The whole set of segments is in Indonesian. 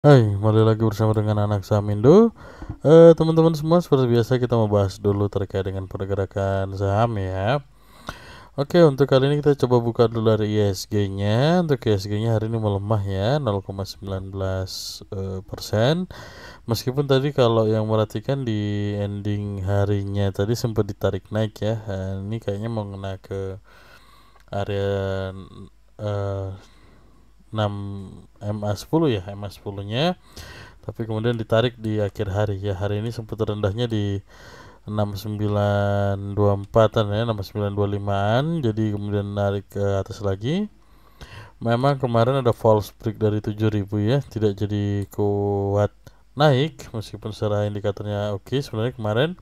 Hai, kembali lagi bersama dengan anak saham Indo. Teman-teman semua, seperti biasa kita mau bahas dulu terkait dengan pergerakan saham ya. Oke, untuk kali ini kita coba buka dulu dari ISG-nya. Untuk ISG-nya hari ini melemah ya, 0,19%. Meskipun tadi kalau yang merhatikan di ending harinya tadi sempat ditarik naik ya. Ini kayaknya mau kena ke area 6 MA10 ya, MA10-nya. Tapi kemudian ditarik di akhir hari ya. Hari ini sempat rendahnya di 6924-an ya, 6925-an. Jadi kemudian narik ke atas lagi. Memang kemarin ada false break dari 7000 ya, tidak jadi kuat naik meskipun secara indikatornya oke. Sebenarnya kemarin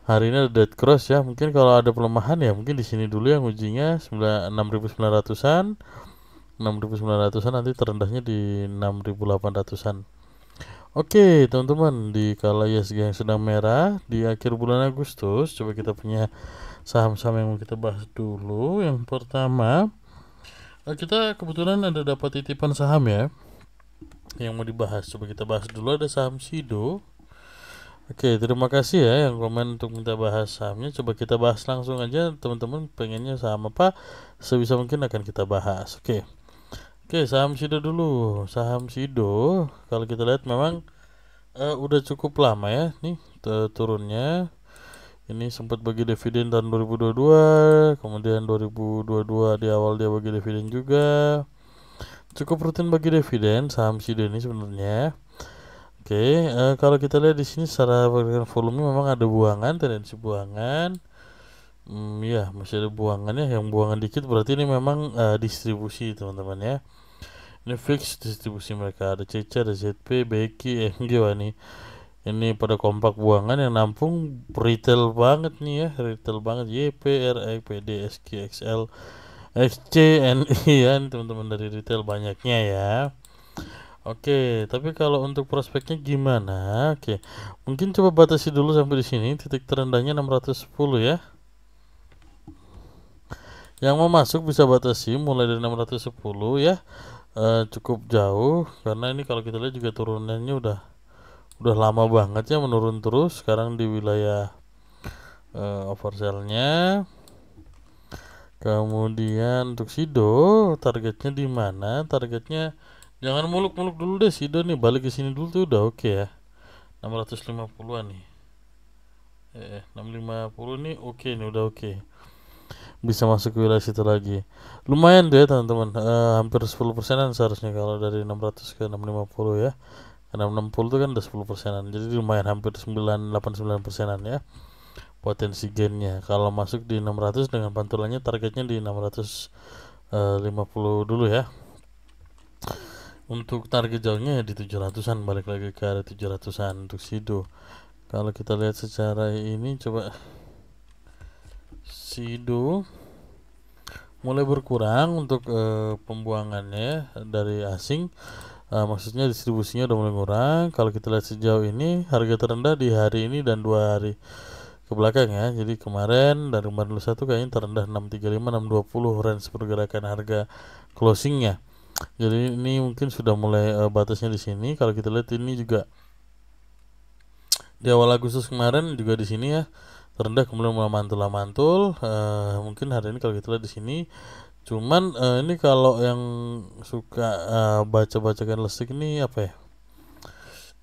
hari ini ada dead cross ya. Mungkin kalau ada pelemahan ya mungkin di sini dulu yang ujinya 6900-an. 6900-an nanti terendahnya di 6800-an. Oke, teman-teman, di kala ISG yang sedang merah di akhir bulan Agustus, coba kita punya saham-saham yang mau kita bahas dulu. Yang pertama, kita kebetulan ada dapat titipan saham ya yang mau dibahas. Coba kita bahas dulu, ada saham Sido. Oke, terima kasih ya yang komen untuk minta bahas sahamnya. Coba kita bahas langsung aja, teman-teman pengennya saham apa, sebisa mungkin akan kita bahas. Oke, saham Sido dulu. Saham Sido, kalau kita lihat memang udah cukup lama ya nih turunnya. Ini sempat bagi dividen tahun 2022, kemudian 2022 di awal dia bagi dividen juga. Cukup rutin bagi dividen saham Sido ini sebenarnya. Oke, kalau kita lihat di sini secara volume memang ada buangan, tendensi buangan. Ya, masih ada buangannya. Yang buangan dikit berarti ini memang distribusi teman-teman ya. Ini fix distribusi mereka, ada CC, ada ZP, BQ, MG. Wah ini pada kompak buangan yang nampung retail banget nih ya, retail banget. YP, RX, PD, SQ, XL, XC, NI ya, teman-teman dari retail banyaknya ya. Oke, tapi kalau untuk prospeknya gimana? Oke, mungkin coba batasi dulu sampai di sini, titik terendahnya 610 ya. Yang mau masuk bisa batasi mulai dari 610 ya. Cukup jauh karena ini kalau kita lihat juga turunannya udah lama banget ya, menurun terus sekarang di wilayah oversellnya. Kemudian untuk Sido targetnya di mana? Targetnya jangan muluk-muluk dulu deh Sido nih, balik ke sini dulu tuh udah oke ya. 650-an nih. 650 nih oke nih, udah oke. Bisa masuk ke wilayah situ lagi. Lumayan tuh ya teman-teman. Hampir 10%an seharusnya kalau dari 600 ke 650 ya. Karena 60 itu kan udah 10%an. Jadi lumayan hampir 989%an ya potensi gainnya. Kalau masuk di 600 dengan pantulannya targetnya di 650 dulu ya. Untuk target jauhnya ya di 700-an, balik lagi ke area 700-an untuk Sido. Kalau kita lihat secara ini, coba Sido mulai berkurang untuk pembuangannya dari asing. Maksudnya distribusinya udah mulai kurang. Kalau kita lihat sejauh ini harga terendah di hari ini dan 2 hari ke belakang ya. Jadi kemarin dari kemarin satu kayaknya terendah 635 620 range pergerakan harga closingnya. Jadi ini mungkin sudah mulai batasnya di sini. Kalau kita lihat ini juga di awal Agustus kemarin juga di sini ya terendah, kemudian mulai mantul-mantul. Mungkin hari ini kalau kita lihat di sini. Cuman ini kalau yang suka baca-baca candlestick ini apa ya?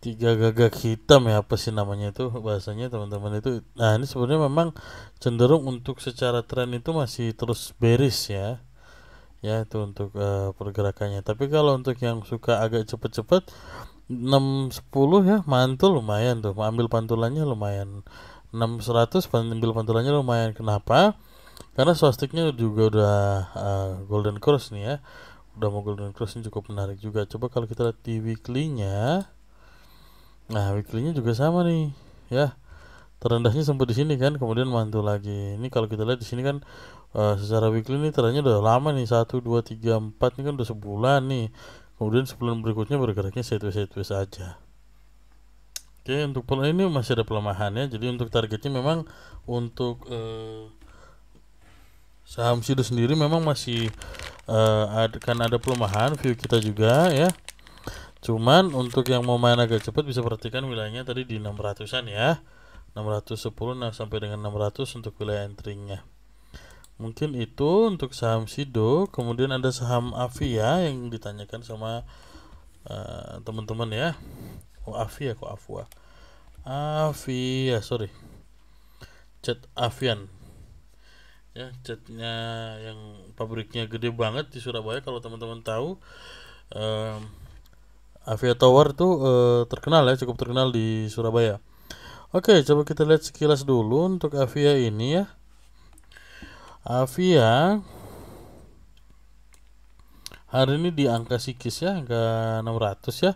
Tiga gagak hitam ya, apa sih namanya itu bahasanya teman-teman itu. Nah ini sebenarnya memang cenderung untuk secara tren itu masih terus bearish ya, ya itu untuk pergerakannya. Tapi kalau untuk yang suka agak cepet-cepet 610 ya mantul lumayan tuh, ambil pantulannya lumayan. 600 ambil pantulannya lumayan. Kenapa? Karena swastiknya juga udah golden cross nih ya, udah mau golden cross, ini cukup menarik juga. Coba kalau kita lihat di weekly-nya. Nah, weekly-nya juga sama nih, ya. Terendahnya sempat di sini kan, kemudian mantul lagi. Ini kalau kita lihat di sini kan secara weekly ini trennya udah lama nih, 1 2 3 4 ini kan udah sebulan nih. Kemudian sebulan berikutnya bergeraknya sideways aja. Oke, untuk ini masih ada pelemahan ya. Jadi untuk targetnya memang untuk saham Sido sendiri memang masih akan ada pelemahan view kita juga ya. Cuman untuk yang mau main agak cepat bisa perhatikan wilayahnya tadi di 600-an ya. 610 sampai dengan 600 untuk wilayah entry-nya. Mungkin itu untuk saham Sido. Kemudian ada saham Avia yang ditanyakan sama teman-teman ya. Oh Avia kok Avua. Avia, sorry. Cat Avian. Ya, catnya yang pabriknya gede banget di Surabaya kalau teman-teman tahu. Avia Tower itu terkenal ya, cukup terkenal di Surabaya. Oke, coba kita lihat sekilas dulu untuk Avia ini ya. Avia hari ini di angka psikis ya, angka 600 ya,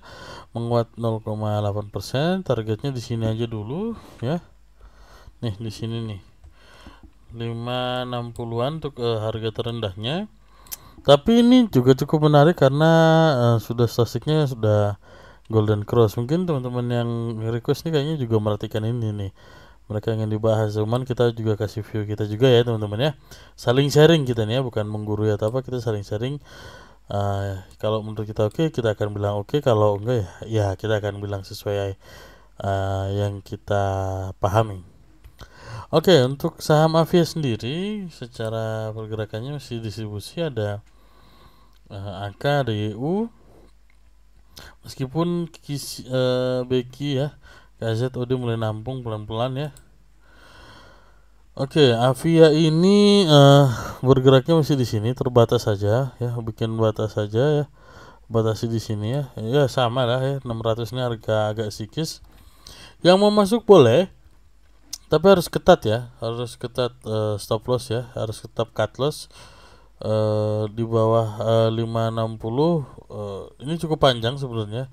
menguat 0,8%. Targetnya di sini aja dulu ya. Nih di sini nih 560-an untuk harga terendahnya. Tapi ini juga cukup menarik karena sudah statistiknya sudah golden cross. Mungkin teman-teman yang request nih kayaknya juga merhatikan ini nih. Mereka ingin dibahas, cuman kita juga kasih view kita juga ya teman-teman ya. Saling sharing kita nih ya, bukan menggurui atau apa, kita saling sharing. Kalau menurut kita oke, kita akan bilang oke. Kalau enggak ya kita akan bilang sesuai yang kita pahami. Oke, untuk saham Avia sendiri secara pergerakannya masih distribusi ada angka DU, meskipun Beki ya KZOD mulai nampung pelan-pelan ya. Oke, Avia ini bergeraknya masih di sini, terbatas saja ya, bikin batas saja ya, batasi di sini ya. Ya sama lah ya, 600 ini harga agak psikis. Yang mau masuk boleh, tapi harus ketat ya, harus ketat stop loss ya, harus tetap cut loss di bawah 560. Ini cukup panjang sebenarnya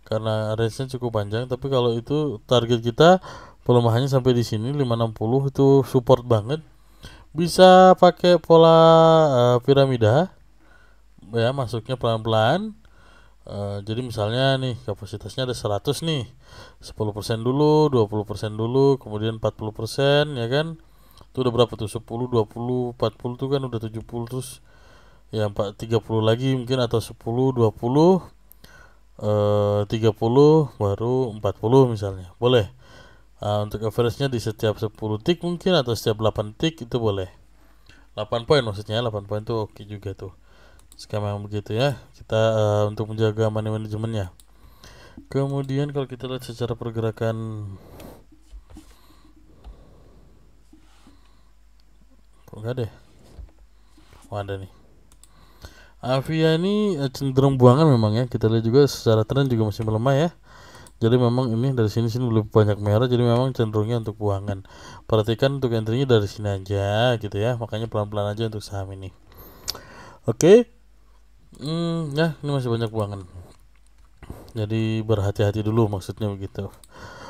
karena range-nya cukup panjang, tapi kalau itu target kita pelemahannya sampai di sini 560 itu support banget. Bisa pakai pola piramida ya, masuknya pelan-pelan. Jadi misalnya nih kapasitasnya ada 100 nih, 10% dulu, 20% dulu, kemudian 40% ya kan. Itu udah berapa tuh? 10, 20, 40 tuh kan udah 70, terus ya 30 lagi mungkin, atau 10, 20, 30 baru 40 misalnya. Boleh. Untuk average-nya di setiap 10 tick mungkin, atau setiap 8 tick itu boleh. 8 poin maksudnya, 8 poin tuh oke juga tuh. Skema yang begitu ya. Kita untuk menjaga money manajemennya. Kemudian kalau kita lihat secara pergerakan, kok enggak deh. Oh ada nih. Avia ini cenderung buangan memang ya. Kita lihat juga secara tren juga masih melemah ya. Jadi memang ini dari sini lebih banyak merah, jadi memang cenderungnya untuk buangan. Perhatikan untuk entry-nya dari sini aja gitu ya. Makanya pelan-pelan aja untuk saham ini. Oke. Ya, ini masih banyak buangan. Jadi berhati-hati dulu maksudnya begitu.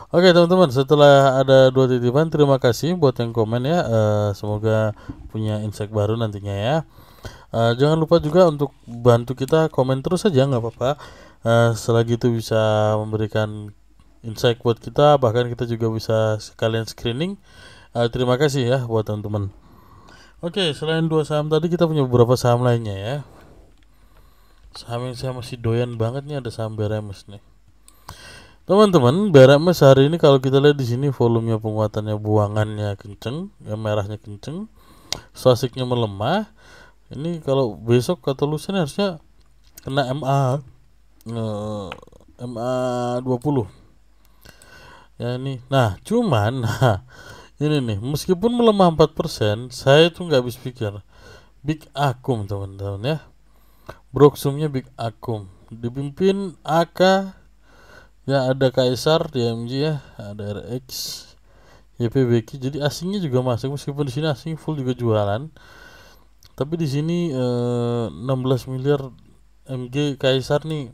Oke teman-teman, setelah ada 2 titipan, terima kasih buat yang komen ya. Semoga punya insight baru nantinya ya. Jangan lupa juga untuk bantu kita komen terus saja, nggak apa-apa. Selagi itu bisa memberikan insight buat kita, bahkan kita juga bisa sekalian screening. Terima kasih ya buat teman-teman. Oke, selain 2 saham tadi, kita punya beberapa saham lainnya ya. Saham yang saya masih doyan banget nih, ada saham BRMS nih. Teman-teman, BRMS hari ini kalau kita lihat di sini volumenya penguatannya, buangannya kenceng, yang merahnya kenceng, statistiknya melemah. Ini kalau besok atau lusa harusnya kena MA 20 ya ini. Nah cuman ini nih, meskipun melemah 4%, saya tuh nggak habis pikir Big Akum teman-teman ya. Broksumnya Big Akum dipimpin AK ya, ada Kaisar DMG ya, ada RX, YPBK. Jadi asingnya juga masuk, meskipun di sini asing full juga jualan. Tapi di sini 16 miliar MG Kaisar nih,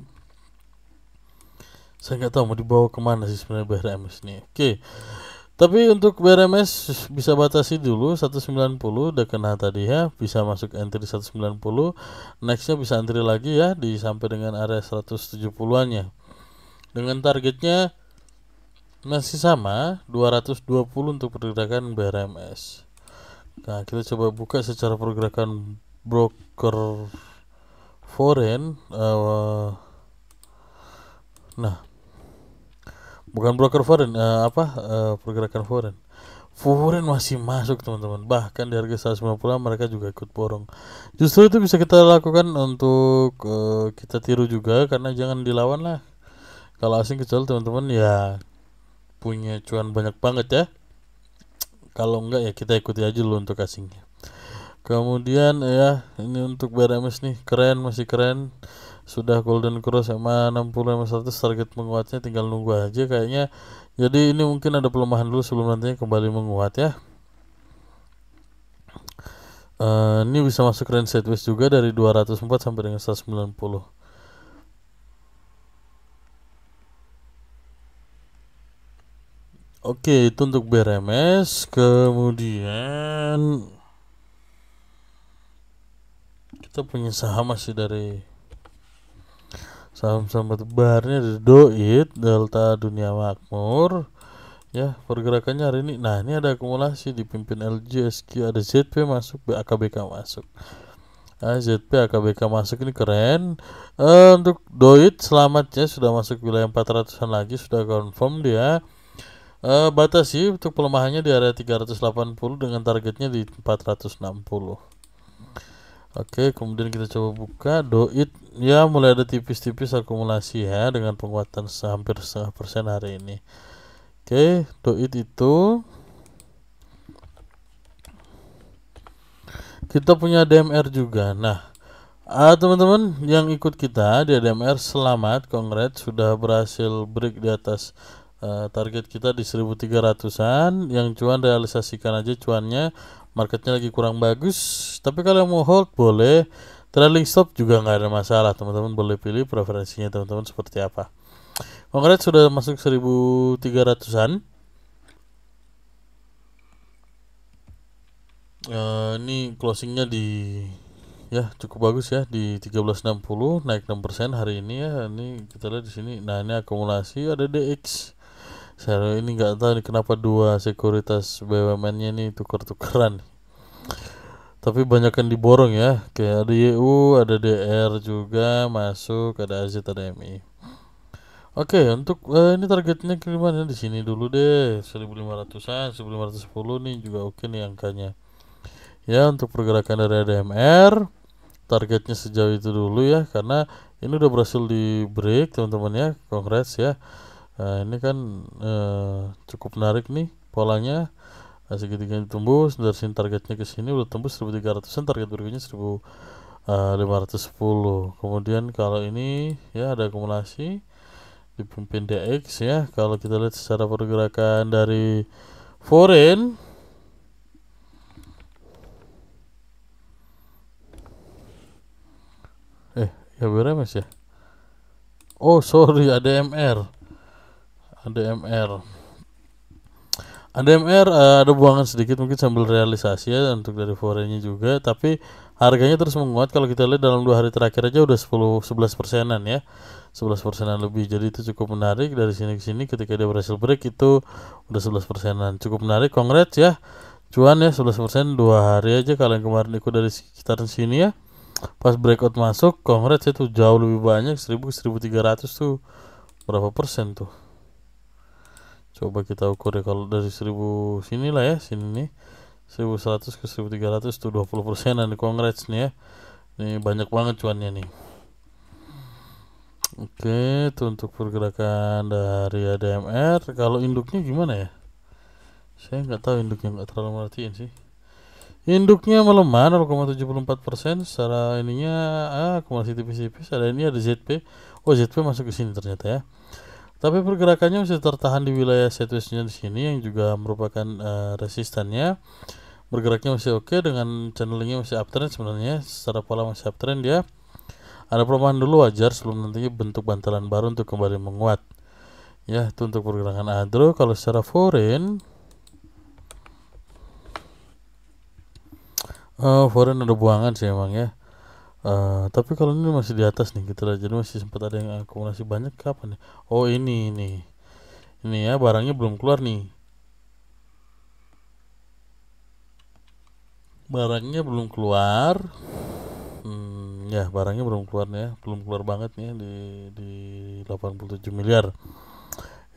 saya nggak tahu mau dibawa kemana sih sebenarnya BRMS nih. Oke. Tapi untuk BRMS bisa batasi dulu 190, udah kena tadi ya, bisa masuk entry 190. Nextnya bisa entry lagi ya di sampai dengan area 170-an ya. Dengan targetnya masih sama 220 untuk pergerakan BRMS. Nah, kita coba buka secara pergerakan broker foreign. Nah, bukan broker foreign, pergerakan foreign. Foreign masih masuk teman-teman, bahkan di harga 190 mereka juga ikut borong. Justru itu bisa kita lakukan untuk kita tiru juga, karena jangan dilawan lah. Kalau asing kecuali teman-teman ya punya cuan banyak banget ya. Kalau enggak ya kita ikuti aja dulu untuk asingnya. Kemudian ya ini untuk BRMS nih, keren, masih keren. Sudah golden cross sama 60 sama 100, target menguatnya tinggal nunggu aja kayaknya. Jadi ini mungkin ada pelemahan dulu sebelum nantinya kembali menguat ya. Ini bisa masuk range sideways juga dari 204 sampai dengan 190. Oke, itu untuk BRMS. Kemudian kita punya saham masih dari saham-saham batubara dari Doit, Delta Dunia Makmur. Ya, pergerakannya hari ini. Nah, ini ada akumulasi dipimpin LG, SQ, ada ZP masuk, AKBK masuk. ZP, AKBK masuk, ini keren. Untuk Doit selamat ya, sudah masuk wilayah 400-an lagi, sudah confirm dia. Batasi untuk pelemahannya di area 380 dengan targetnya di 460. Oke, kemudian kita coba buka Doit ya, mulai ada tipis-tipis akumulasi ya dengan penguatan hampir 0,5% hari ini. Oke, Doit itu kita punya DMR juga. Nah, teman-teman yang ikut kita di DMR selamat, congrats, sudah berhasil break di atas target kita di 1300-an. Yang cuan realisasikan aja cuannya, marketnya lagi kurang bagus. Tapi kalau mau hold boleh, trailing stop juga nggak ada masalah. Teman-teman boleh pilih preferensinya teman-teman seperti apa. Congrats sudah masuk 1300-an. Ini closingnya di ya cukup bagus ya di 1360, naik 6% hari ini ya. Ini kita lihat di sini. Nah, ini akumulasi ada DX. Saya ini nggak tahu nih kenapa dua sekuritas BUMN-nya ini tukar-tukaran. Tapi banyak yang diborong ya. Kayak ada YU, ada DR juga masuk, ada AZ, ada MI. Oke, untuk ini targetnya gimana di sini dulu deh. 1500-an, 1510 nih juga oke nih angkanya. Ya, untuk pergerakan dari ADMR targetnya sejauh itu dulu ya, karena ini udah berhasil di break teman-teman ya, congrats ya. Ini kan cukup menarik nih polanya. Segitiga ditembus dari sini, targetnya ke sini udah tembus 1300-an, target berikutnya 1510. Kemudian kalau ini ya ada akumulasi dipimpin DX ya. Kalau kita lihat secara pergerakan dari foreign, ya BRMS ya. Oh sorry, ADMR. Ada buangan sedikit mungkin sambil realisasi ya untuk dari foreignnya juga, tapi harganya terus menguat. Kalau kita lihat dalam 2 hari terakhir aja udah 10-11%-an ya, 11%-an lebih. Jadi itu cukup menarik. Dari sini ke sini ketika dia berhasil break itu udah 11%-an, cukup menarik. Congrats ya, cuan ya 11% 2 hari aja. Kalau yang kemarin ikut dari sekitar sini ya, pas breakout masuk, congrats itu jauh lebih banyak, 1300 tuh berapa persen tuh. Coba kita ukur ya, kalau dari 1000 sini lah ya, sini nih 1100 ke 1300 tuh 20%an. Congrats nih ya, ini banyak banget cuannya nih. Oke, itu untuk pergerakan dari ADMR. Kalau induknya gimana ya, saya nggak tahu induknya, nggak terlalu merhatiin sih. Induknya melemah 0,74% secara ininya, akumulasi tipis-tipis. Ada ini, ada ZP. Oh, ZP masuk ke sini ternyata ya. Tapi pergerakannya masih tertahan di wilayah sideways-nya di sini yang juga merupakan resistannya. Bergeraknya masih oke, dengan channelingnya masih uptrend sebenarnya. Secara pola masih uptrend ya. Ada pelemahan dulu wajar sebelum nantinya bentuk bantalan baru untuk kembali menguat. Ya, itu untuk pergerakan ADRO. Kalau secara foreign, foreign ada buangan sih emang ya. Tapi kalau ini masih di atas nih kita lihat, jadi masih sempat ada yang akumulasi banyak. Kapan nih? Oh ini ya, barangnya belum keluar nih. Barangnya belum keluar. Ya, barangnya belum keluar nih ya, belum keluar banget nih di 87 miliar.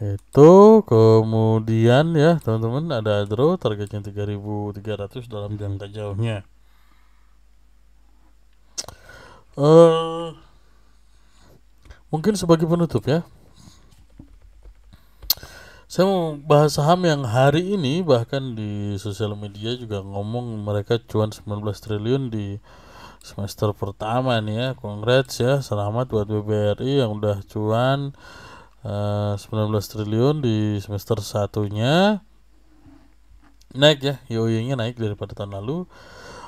Itu kemudian ya teman-teman, ada Adro targetnya 3.300 dalam jangka jauhnya. Mungkin sebagai penutup ya, saya mau bahas saham yang hari ini bahkan di sosial media juga ngomong mereka cuan 19 triliun di semester pertama nih ya. Congrats ya, selamat buat BBRI yang udah cuan 19 triliun di semester satunya. Naik ya, YoY-nya naik daripada tahun lalu.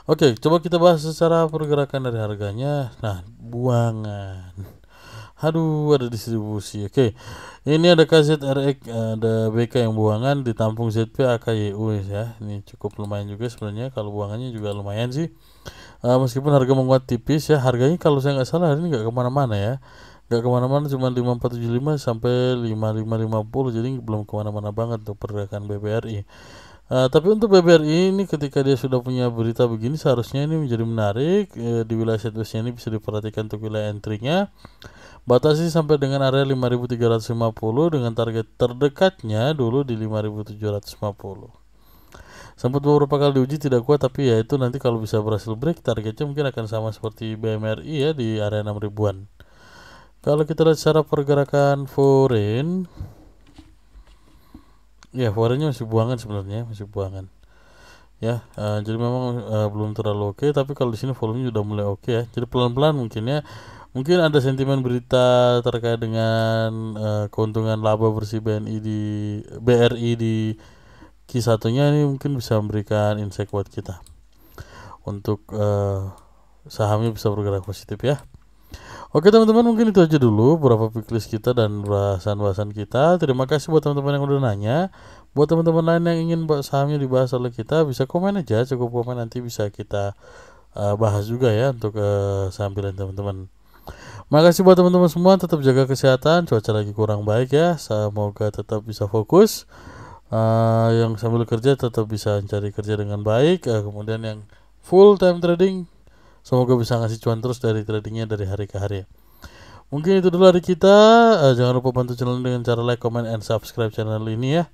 Oke, coba kita bahas secara pergerakan dari harganya. Nah, buangan. Aduh, ada distribusi. Oke, ini ada KZRX, ada BK yang buangan, ditampung ZP, AKYU ya. Ini cukup lumayan juga sebenarnya. Kalau buangannya juga lumayan sih. Meskipun harga menguat tipis ya, harganya kalau saya nggak salah hari ini nggak kemana-mana ya. Nggak kemana-mana, cuma 5475 sampai 5550, jadi belum kemana-mana banget untuk pergerakan BBRI. Tapi untuk BBRI ini ketika dia sudah punya berita begini, seharusnya ini menjadi menarik. Di wilayah setwestnya ini bisa diperhatikan untuk wilayah entry-nya. Batasi sampai dengan area 5350 dengan target terdekatnya dulu di 5750. Sempat beberapa kali diuji tidak kuat, tapi ya itu nanti kalau bisa berhasil break, targetnya mungkin akan sama seperti BMRI ya di area 6 ribuan. Kalau kita lihat secara pergerakan foreign, ya foreignnya masih buangan sebenarnya, masih buangan. Ya, jadi memang belum terlalu oke, tapi kalau di sini volumenya sudah mulai oke ya. Jadi pelan-pelan mungkin ya. Mungkin ada sentimen berita terkait dengan keuntungan laba bersih BRI di Q1-nya, ini mungkin bisa memberikan insight buat kita untuk sahamnya bisa bergerak positif ya. Oke teman-teman, mungkin itu aja dulu beberapa picklist kita dan bahasan-bahasan kita. Terima kasih buat teman-teman yang udah nanya. Buat teman-teman lain yang ingin sahamnya dibahas oleh kita, bisa komen aja, cukup komen, nanti bisa kita bahas juga ya untuk saham pilihan teman-teman. Makasih buat teman-teman semua, tetap jaga kesehatan, cuaca lagi kurang baik ya, semoga tetap bisa fokus. Yang sambil kerja tetap bisa cari kerja dengan baik, kemudian yang full time trading semoga bisa ngasih cuan terus dari tradingnya dari hari ke hari. Mungkin itu dulu dari kita. Jangan lupa bantu channel dengan cara like, comment, and subscribe channel ini ya.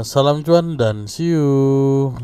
Salam cuan dan see you.